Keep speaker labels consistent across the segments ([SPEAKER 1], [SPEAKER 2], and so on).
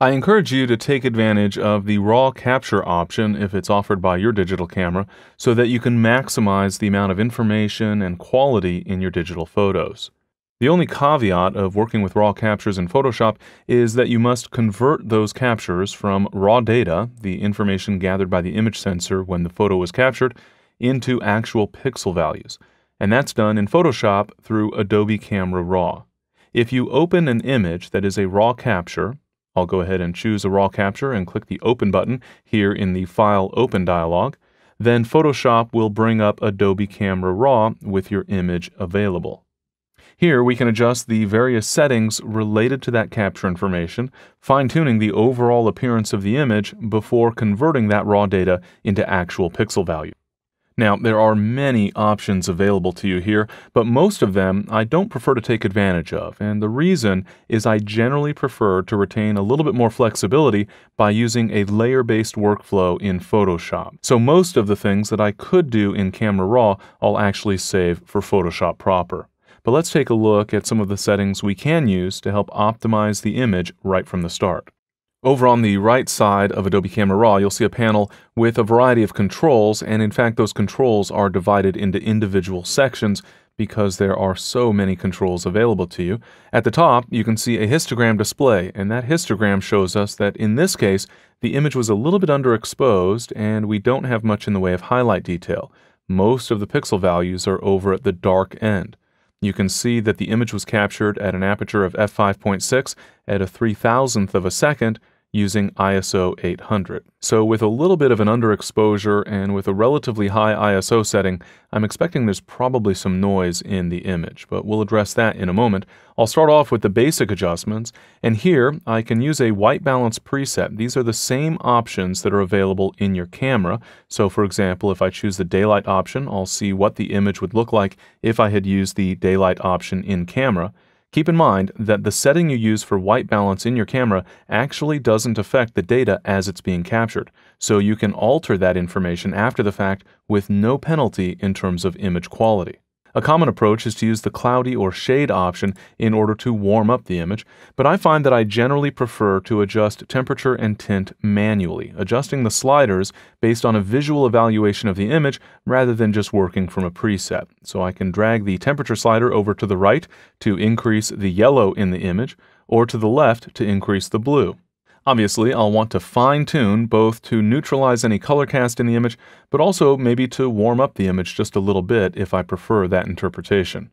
[SPEAKER 1] I encourage you to take advantage of the RAW capture option if it's offered by your digital camera so that you can maximize the amount of information and quality in your digital photos. The only caveat of working with RAW captures in Photoshop is that you must convert those captures from raw data, the information gathered by the image sensor when the photo was captured, into actual pixel values. And that's done in Photoshop through Adobe Camera Raw. If you open an image that is a RAW capture, I'll go ahead and choose a RAW capture and click the Open button here in the File Open dialog. Then Photoshop will bring up Adobe Camera Raw with your image available. Here we can adjust the various settings related to that capture information, fine-tuning the overall appearance of the image before converting that raw data into actual pixel value. Now, there are many options available to you here, but most of them I don't prefer to take advantage of, and the reason is I generally prefer to retain a little bit more flexibility by using a layer-based workflow in Photoshop. So most of the things that I could do in Camera Raw, I'll actually save for Photoshop proper. But let's take a look at some of the settings we can use to help optimize the image right from the start. Over on the right side of Adobe Camera Raw, you'll see a panel with a variety of controls, and in fact those controls are divided into individual sections because there are so many controls available to you. At the top, you can see a histogram display, and that histogram shows us that in this case, the image was a little bit underexposed and we don't have much in the way of highlight detail. Most of the pixel values are over at the dark end. You can see that the image was captured at an aperture of f5.6 at a 3,000th of a second using ISO 800. So with a little bit of an underexposure and with a relatively high ISO setting, I'm expecting there's probably some noise in the image, but we'll address that in a moment. I'll start off with the basic adjustments, and here I can use a white balance preset. These are the same options that are available in your camera. So for example, if I choose the daylight option, I'll see what the image would look like if I had used the daylight option in camera. Keep in mind that the setting you use for white balance in your camera actually doesn't affect the data as it's being captured, so you can alter that information after the fact with no penalty in terms of image quality. A common approach is to use the cloudy or shade option in order to warm up the image, but I find that I generally prefer to adjust temperature and tint manually, adjusting the sliders based on a visual evaluation of the image rather than just working from a preset. So I can drag the temperature slider over to the right to increase the yellow in the image, or to the left to increase the blue. Obviously, I'll want to fine-tune both to neutralize any color cast in the image, but also maybe to warm up the image just a little bit if I prefer that interpretation.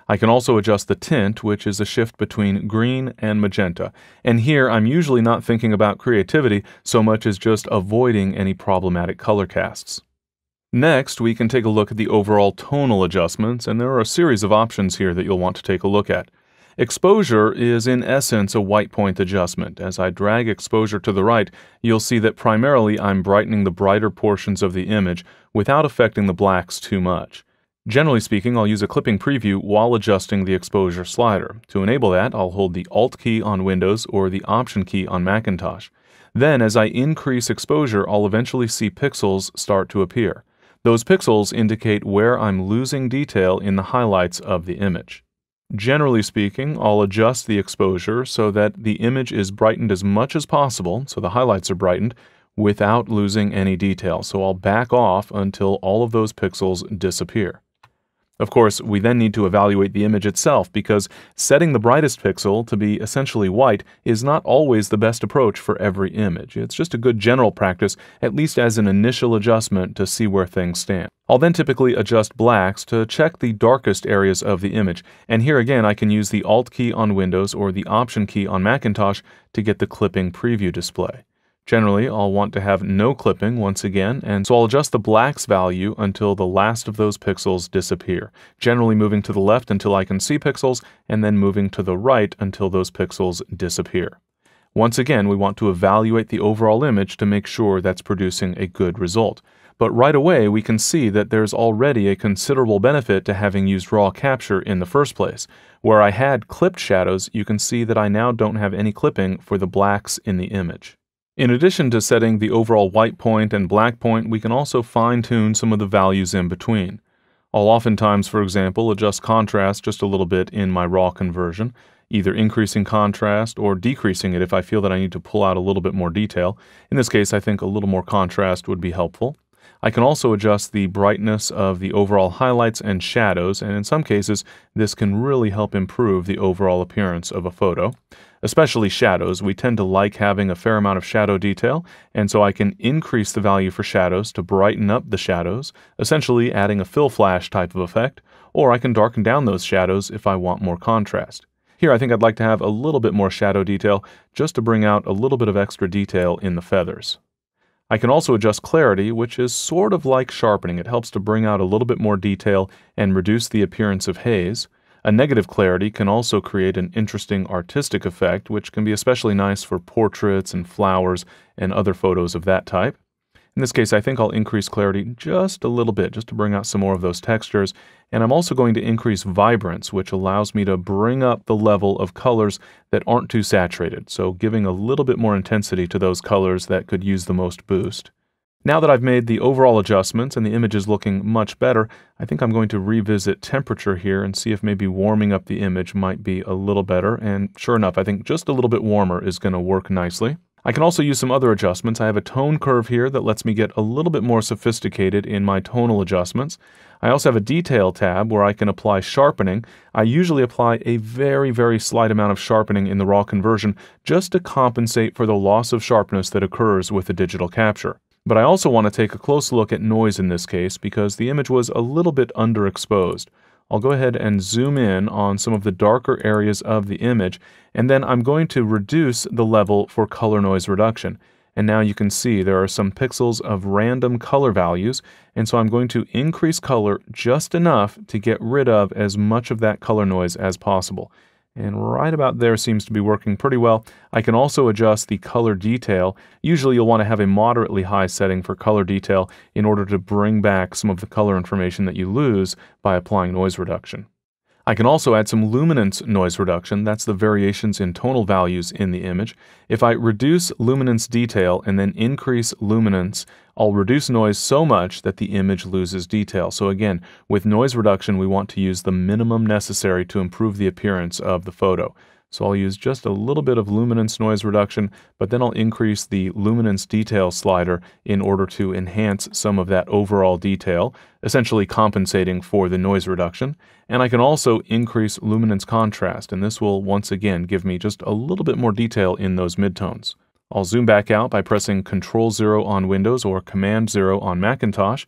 [SPEAKER 1] I can also adjust the tint, which is a shift between green and magenta, and here I'm usually not thinking about creativity so much as just avoiding any problematic color casts. Next, we can take a look at the overall tonal adjustments, and there are a series of options here that you'll want to take a look at. Exposure is in essence a white point adjustment. As I drag exposure to the right, you'll see that primarily I'm brightening the brighter portions of the image without affecting the blacks too much. Generally speaking, I'll use a clipping preview while adjusting the exposure slider. To enable that, I'll hold the Alt key on Windows or the Option key on Macintosh. Then, as I increase exposure, I'll eventually see pixels start to appear. Those pixels indicate where I'm losing detail in the highlights of the image. Generally speaking, I'll adjust the exposure so that the image is brightened as much as possible, so the highlights are brightened, without losing any detail. So I'll back off until all of those pixels disappear. Of course, we then need to evaluate the image itself because setting the brightest pixel to be essentially white is not always the best approach for every image. It's just a good general practice, at least as an initial adjustment to see where things stand. I'll then typically adjust blacks to check the darkest areas of the image, and here again I can use the Alt key on Windows or the Option key on Macintosh to get the clipping preview display. Generally, I'll want to have no clipping once again, and so I'll adjust the blacks value until the last of those pixels disappear, generally moving to the left until I can see pixels, and then moving to the right until those pixels disappear. Once again, we want to evaluate the overall image to make sure that's producing a good result. But right away, we can see that there's already a considerable benefit to having used raw capture in the first place. Where I had clipped shadows, you can see that I now don't have any clipping for the blacks in the image. In addition to setting the overall white point and black point, we can also fine-tune some of the values in between. I'll oftentimes, for example, adjust contrast just a little bit in my raw conversion. either increasing contrast or decreasing it if I feel that I need to pull out a little bit more detail. In this case, I think a little more contrast would be helpful. I can also adjust the brightness of the overall highlights and shadows, and in some cases, this can really help improve the overall appearance of a photo. Especially shadows, we tend to like having a fair amount of shadow detail, and so I can increase the value for shadows to brighten up the shadows, essentially adding a fill flash type of effect, or I can darken down those shadows if I want more contrast. Here I think I'd like to have a little bit more shadow detail, just to bring out a little bit of extra detail in the feathers. I can also adjust clarity, which is sort of like sharpening. It helps to bring out a little bit more detail and reduce the appearance of haze. A negative clarity can also create an interesting artistic effect, which can be especially nice for portraits and flowers and other photos of that type. In this case, I think I'll increase clarity just a little bit, just to bring out some more of those textures. And I'm also going to increase vibrance, which allows me to bring up the level of colors that aren't too saturated, so giving a little bit more intensity to those colors that could use the most boost. Now that I've made the overall adjustments and the image is looking much better, I think I'm going to revisit temperature here and see if maybe warming up the image might be a little better. And sure enough, I think just a little bit warmer is going to work nicely. I can also use some other adjustments. I have a tone curve here that lets me get a little bit more sophisticated in my tonal adjustments. I also have a detail tab where I can apply sharpening. I usually apply a very, very slight amount of sharpening in the raw conversion just to compensate for the loss of sharpness that occurs with the digital capture. But I also want to take a close look at noise in this case because the image was a little bit underexposed. I'll go ahead and zoom in on some of the darker areas of the image, and then I'm going to reduce the level for color noise reduction. And now you can see there are some pixels of random color values, and so I'm going to increase color just enough to get rid of as much of that color noise as possible. And right about there seems to be working pretty well. I can also adjust the color detail. Usually you'll want to have a moderately high setting for color detail in order to bring back some of the color information that you lose by applying noise reduction. I can also add some luminance noise reduction. That's the variations in tonal values in the image. If I reduce luminance detail and then increase luminance, I'll reduce noise so much that the image loses detail. So again, with noise reduction, we want to use the minimum necessary to improve the appearance of the photo. So I'll use just a little bit of luminance noise reduction, but then I'll increase the luminance detail slider in order to enhance some of that overall detail, essentially compensating for the noise reduction. And I can also increase luminance contrast, and this will once again give me just a little bit more detail in those midtones. I'll zoom back out by pressing Ctrl-0 on Windows or Command-0 on Macintosh.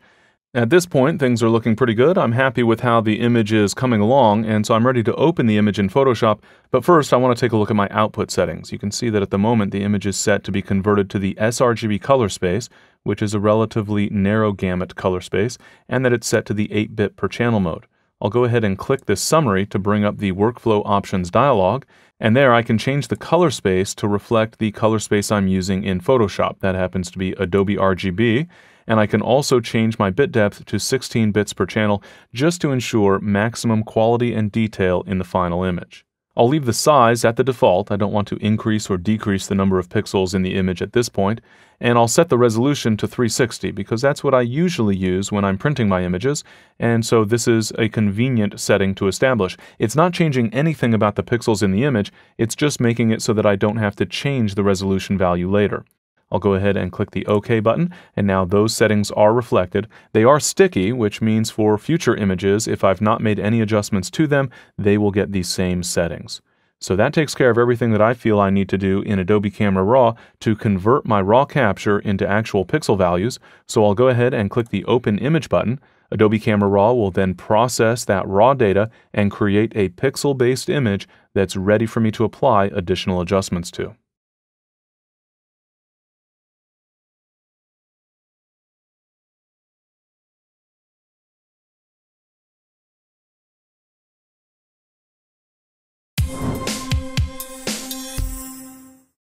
[SPEAKER 1] At this point, things are looking pretty good. I'm happy with how the image is coming along, and so I'm ready to open the image in Photoshop. But first, I want to take a look at my output settings. You can see that at the moment, the image is set to be converted to the sRGB color space, which is a relatively narrow gamut color space, and that it's set to the 8-bit per channel mode. I'll go ahead and click this summary to bring up the Workflow Options dialog, and there I can change the color space to reflect the color space I'm using in Photoshop. That happens to be Adobe RGB. And I can also change my bit depth to 16 bits per channel just to ensure maximum quality and detail in the final image. I'll leave the size at the default. I don't want to increase or decrease the number of pixels in the image at this point. And I'll set the resolution to 360 because that's what I usually use when I'm printing my images, and so this is a convenient setting to establish. It's not changing anything about the pixels in the image, it's just making it so that I don't have to change the resolution value later. I'll go ahead and click the OK button, and now those settings are reflected. They are sticky, which means for future images, if I've not made any adjustments to them, they will get these same settings. So that takes care of everything that I feel I need to do in Adobe Camera Raw to convert my raw capture into actual pixel values. So I'll go ahead and click the Open Image button. Adobe Camera Raw will then process that raw data and create a pixel-based image that's ready for me to apply additional adjustments to.